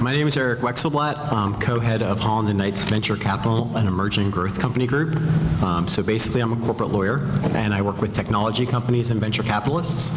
My name is Eric Wexelblatt. I'm co-head of Holland & Knight's Venture Capital and Emerging Growth Company Group. So basically, I'm a corporate lawyer, and I work with technology companies and venture capitalists.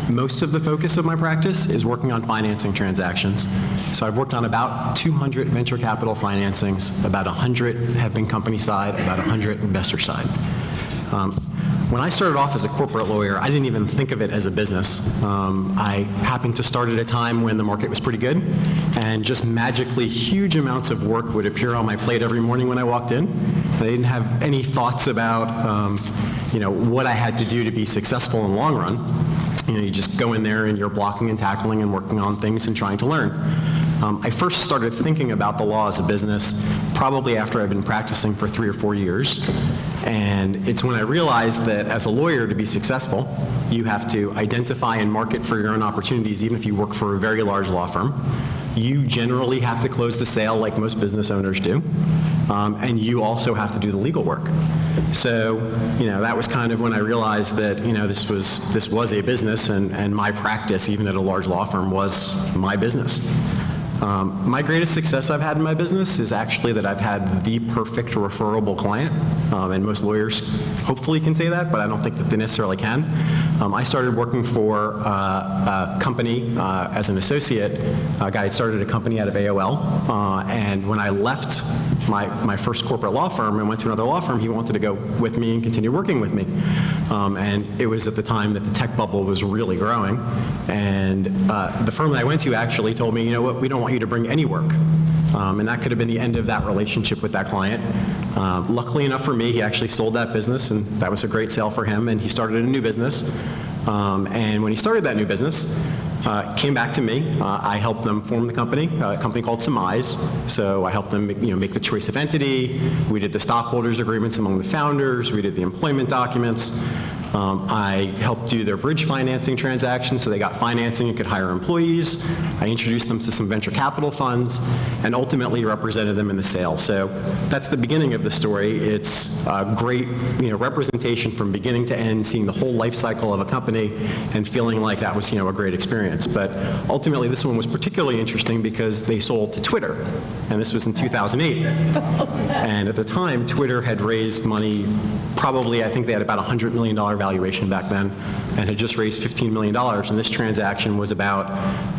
Most of the focus of my practice is working on financing transactions. So I've worked on about 200 venture capital financings, about 100 have been company side, about 100 investor side. When I started off as a corporate lawyer, I didn't even think of it as a business. I happened to start at a time when the market was pretty good, and just magically huge amounts of work would appear on my plate every morning when I walked in. And I didn't have any thoughts about what I had to do to be successful in the long run. You just go in there and you're blocking and tackling and working on things and trying to learn. I first started thinking about the law as a business probably after I've been practicing for 3 or 4 years. And it's when I realized that as a lawyer, to be successful, you have to identify and market for your own opportunities, even if you work for a very large law firm. You generally have to close the sale like most business owners do. And you also have to do the legal work. So, that was kind of when I realized that, this was a business, and my practice, even at a large law firm, was my business. My greatest success I've had in my business is actually that I've had the perfect referable client, and most lawyers hopefully can say that, but I don't think that they necessarily can. I started working for a company as an associate. A guy had started a company out of AOL, and when I left my first corporate law firm and went to another law firm, he wanted to go with me and continue working with me. And it was at the time that the tech bubble was really growing. And the firm that I went to actually told me, we don't want you to bring any work. And that could have been the end of that relationship with that client. Luckily enough for me, he actually sold that business, and that was a great sale for him, and he started a new business. And when he started that new business, came back to me. I helped them form the company, a company called Surmise. So I helped them make the choice of entity. We did the stockholders agreements among the founders. We did the employment documents. I helped do their bridge financing transactions so they got financing and could hire employees. I introduced them to some venture capital funds and ultimately represented them in the sale. So that's the beginning of the story. It's a great representation from beginning to end, seeing the whole life cycle of a company and feeling like that was a great experience. But ultimately this one was particularly interesting because they sold to Twitter, and this was in 2008. And at the time, Twitter had raised money, probably I think they had about $100 million valuation back then, and had just raised $15 million, and this transaction was about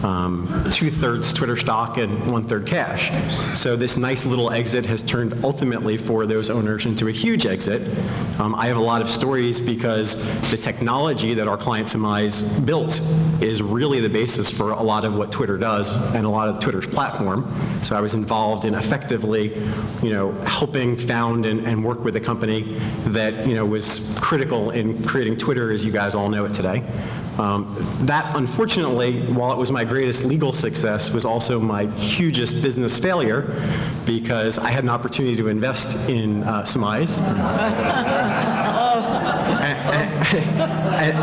2/3 Twitter stock and 1/3 cash. So this nice little exit has turned ultimately for those owners into a huge exit. I have a lot of stories because the technology that our client Surmise built is really the basis for a lot of what Twitter does and a lot of Twitter's platform. So I was involved in effectively, helping found and work with a company that, was critical in creating Twitter as you guys all know it today. That, unfortunately, while it was my greatest legal success, was also my hugest business failure because I had an opportunity to invest in Surmise.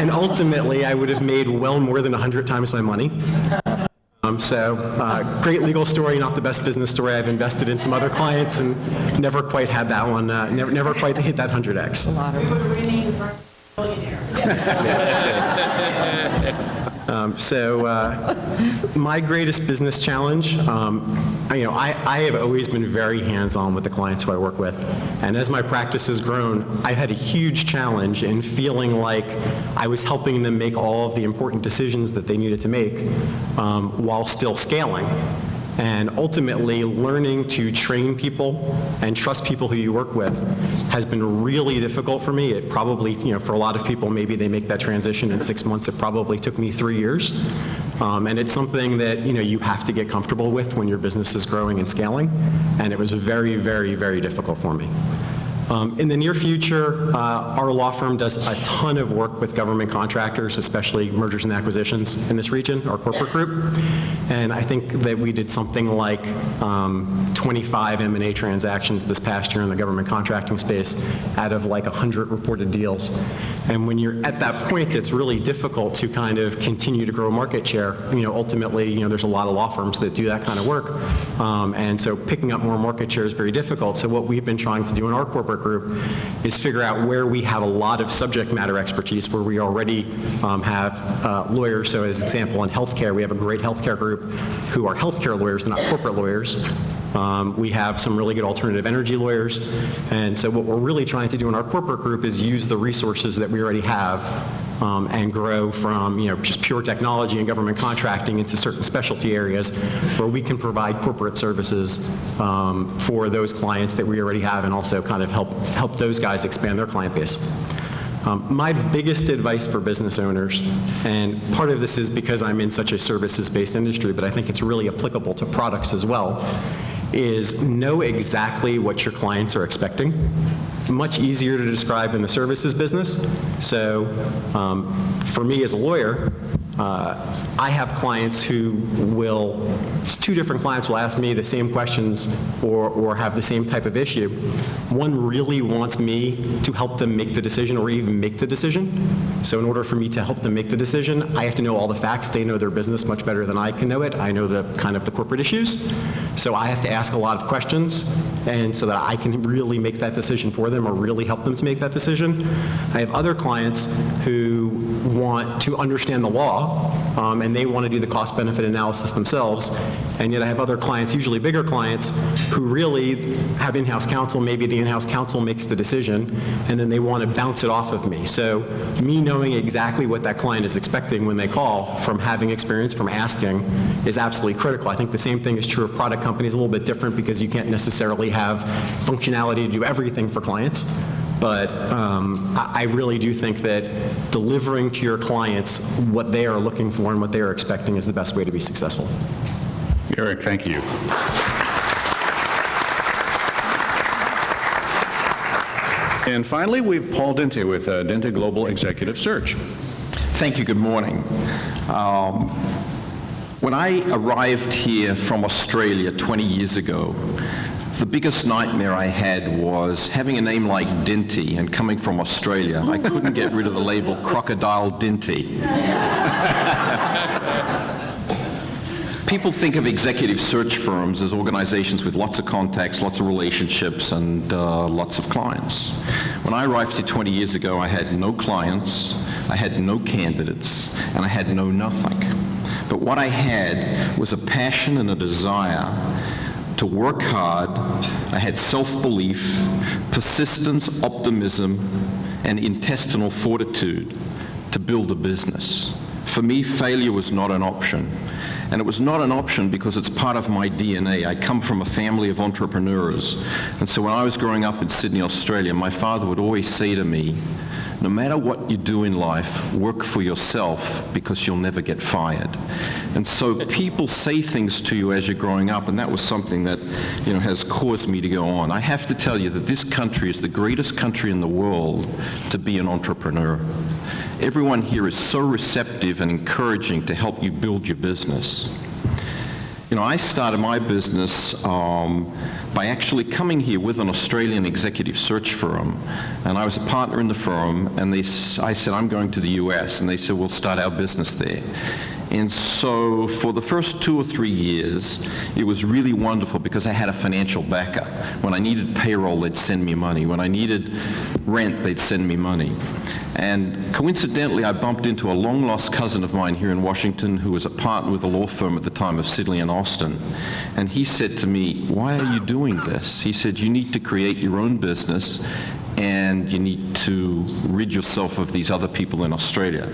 And ultimately, I would have made well more than 100 times my money. Great legal story, not the best business story. I've invested in some other clients and never quite had that one, never quite hit that 100x. We would rename the firm Millionaires. My greatest business challenge, I have always been very hands-on with the clients who I work with. And as my practice has grown, I've had a huge challenge in feeling like I was helping them make all of the important decisions that they needed to make while still scaling. And ultimately, learning to train people and trust people who you work with has been really difficult for me. It probably, for a lot of people, maybe they make that transition in 6 months. It probably took me 3 years. And it's something that, you have to get comfortable with when your business is growing and scaling. And it was very, very, very difficult for me. In the near future, our law firm does a ton of work with government contractors, especially mergers and acquisitions in this region, our corporate group. And I think that we did something like 25 M&A transactions this past year in the government contracting space out of like 100 reported deals. And when you're at that point, it's really difficult to kind of continue to grow market share. Ultimately, there's a lot of law firms that do that kind of work. And so picking up more market share is very difficult. So what we've been trying to do in our corporate corporate group is figure out where we have a lot of subject matter expertise, where we already have lawyers. So as example, in healthcare, we have a great healthcare group who are healthcare lawyers, they're not corporate lawyers. We have some really good alternative energy lawyers. And so what we're really trying to do in our corporate group is use the resources that we already have and grow from just pure technology and government contracting into certain specialty areas where we can provide corporate services for those clients that we already have, and also kind of help those guys expand their client base. My biggest advice for business owners, and part of this is because I'm in such a services-based industry, but I think it's really applicable to products as well, is know exactly what your clients are expecting. Much easier to describe in the services business. So for me as a lawyer, I have clients who two different clients will ask me the same questions or have the same type of issue. One really wants me to help them make the decision or even make the decision. So in order for me to help them make the decision, I have to know all the facts. They know their business much better than I can know it. I know the kind of the corporate issues. So I have to ask a lot of questions, and so that I can really make that decision for them or really help them to make that decision. I have other clients who want to understand the law, and they want to do the cost-benefit analysis themselves. And yet I have other clients, usually bigger clients, who really have in-house counsel. Maybe the in-house counsel makes the decision, and then they want to bounce it off of me. So me knowing exactly what that client is expecting when they call, from having experience, from asking, is absolutely critical. I think the same thing is true of product companies, a little bit different because you can't necessarily have functionality to do everything for clients. But I really do think that delivering to your clients what they are looking for and what they are expecting is the best way to be successful. Eric, thank you. And finally, we have Paul Dente with Dente Global Executive Search. Thank you. Good morning. When I arrived here from Australia 20 years ago, the biggest nightmare I had was having a name like Dente and coming from Australia. I couldn't get rid of the label Crocodile Dente. People think of executive search firms as organizations with lots of contacts, lots of relationships, and lots of clients. When I arrived here 20 years ago, I had no clients, I had no candidates, and I had no nothing. But what I had was a passion and a desire to work hard. I had self-belief, persistence, optimism, and intestinal fortitude to build a business. For me, failure was not an option. And it was not an option because it's part of my DNA. I come from a family of entrepreneurs. And so when I was growing up in Sydney, Australia, my father would always say to me, no matter what you do in life, work for yourself because you'll never get fired. And so people say things to you as you're growing up, and that was something that has caused me to go on. I have to tell you that this country is the greatest country in the world to be an entrepreneur. Everyone here is so receptive and encouraging to help you build your business. I started my business by actually coming here with an Australian executive search firm, and I was a partner in the firm, and I said, I'm going to the US, and they said, we'll start our business there. And so for the first 2 or 3 years, it was really wonderful because I had a financial backer. When I needed payroll, they'd send me money. When I needed rent, they'd send me money. And coincidentally, I bumped into a long-lost cousin of mine here in Washington who was a partner with a law firm at the time of Sidley and Austin. And he said to me, why are you doing this? He said, you need to create your own business and you need to rid yourself of these other people in Australia.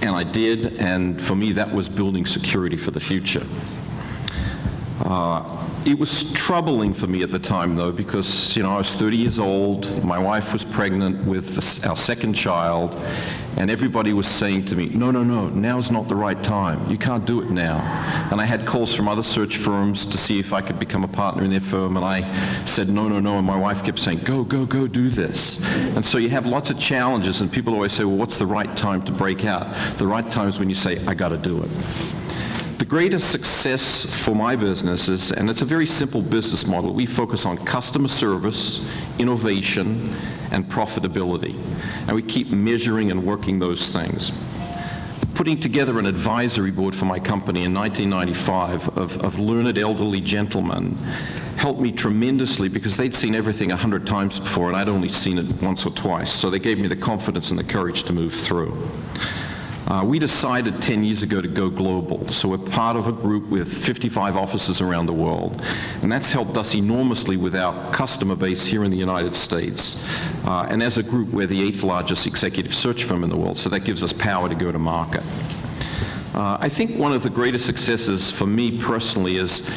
And I did, and for me, that was building security for the future. It was troubling for me at the time, though, because I was 30 years old, my wife was pregnant with our second child, and everybody was saying to me, no, now's not the right time. You can't do it now. And I had calls from other search firms to see if I could become a partner in their firm, and I said, no, and my wife kept saying, go, do this. And so you have lots of challenges, and people always say, well, what's the right time to break out? The right time is when you say, I got to do it. The greatest success for my business is, and it's a very simple business model, we focus on customer service, innovation, and profitability. And we keep measuring and working those things. Putting together an advisory board for my company in 1995 of learned elderly gentlemen helped me tremendously because they'd seen everything 100 times before and I'd only seen it once or twice. So they gave me the confidence and the courage to move through. We decided 10 years ago to go global, so we're part of a group with 55 offices around the world, and that's helped us enormously with our customer base here in the United States. And as a group, we're the 8th largest executive search firm in the world, so that gives us power to go to market. I think one of the greatest successes for me personally is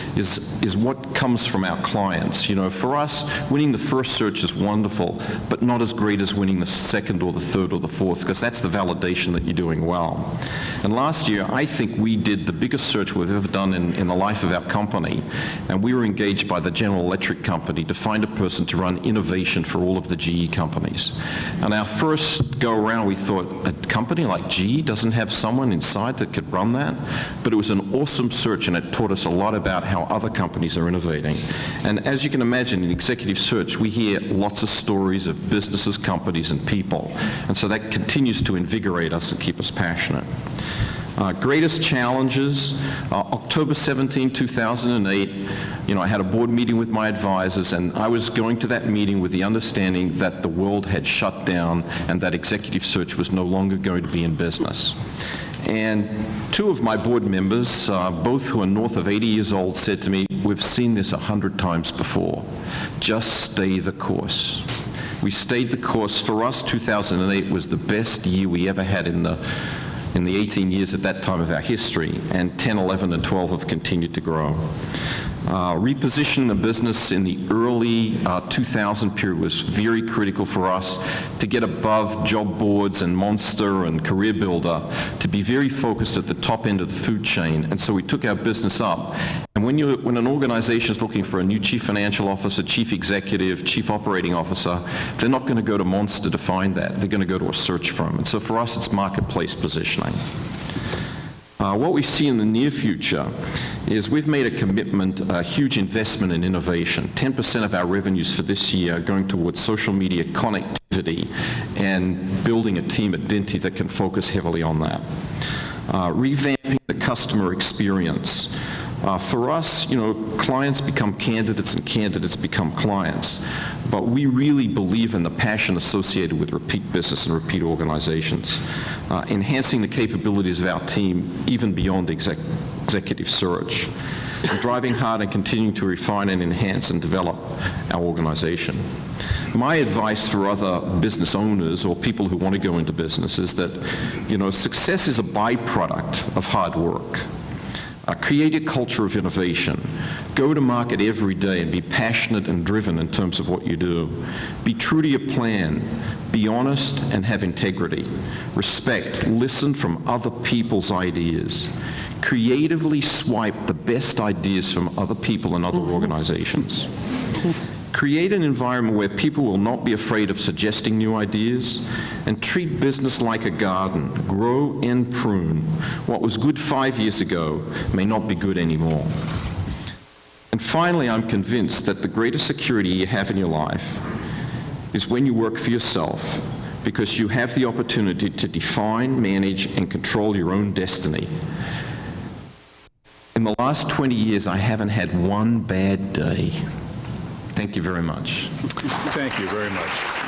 what comes from our clients. You know, for us, winning the first search is wonderful, but not as great as winning the second or the third or the fourth, because that's the validation that you're doing well. And last year, I think we did the biggest search we've ever done in the life of our company, and we were engaged by the General Electric company to find a person to run innovation for all of the GE companies. And our first go around, we thought, a company like GE doesn't have someone inside that could run that, but it was an awesome search and it taught us a lot about how other companies are innovating. And as you can imagine, in executive search, we hear lots of stories of businesses, companies, and people, and so that continues to invigorate us and keep us passionate. Greatest challenges, October 17, 2008, I had a board meeting with my advisors, and I was going to that meeting with the understanding that the world had shut down and that executive search was no longer going to be in business. And two of my board members, both who are north of 80 years old, said to me, "We've seen this 100 times before. Just stay the course." We stayed the course. For us, 2008 was the best year we ever had in the 18 years at that time of our history, and 10, 11, and 12 have continued to grow. Repositioning the business in the early 2000 period was very critical for us to get above job boards and Monster and Career Builder, to be very focused at the top end of the food chain, and so we took our business up. And when an organization is looking for a new chief financial officer, chief executive, chief operating officer, they're not going to go to Monster to find that. They're going to go to a search firm. And so for us, it's marketplace positioning. What we see in the near future is we've made a commitment, a huge investment in innovation. 10% of our revenues for this year are going towards social media connectivity and building a team at Dinty that can focus heavily on that. Revamping the customer experience. For us, clients become candidates and candidates become clients, but we really believe in the passion associated with repeat business and repeat organizations. Enhancing the capabilities of our team even beyond executive search, and driving hard and continuing to refine and enhance and develop our organization. My advice for other business owners or people who want to go into business is that, success is a byproduct of hard work. Create a culture of innovation. Go to market every day and be passionate and driven in terms of what you do. Be true to your plan. Be honest and have integrity. Respect. Listen from other people's ideas. Creatively swipe the best ideas from other people and other organizations. Create an environment where people will not be afraid of suggesting new ideas, and treat business like a garden. Grow and prune. What was good 5 years ago may not be good anymore. And finally, I'm convinced that the greatest security you have in your life is when you work for yourself, because you have the opportunity to define, manage, and control your own destiny. In the last 20 years, I haven't had one bad day. Thank you very much. Thank you very much.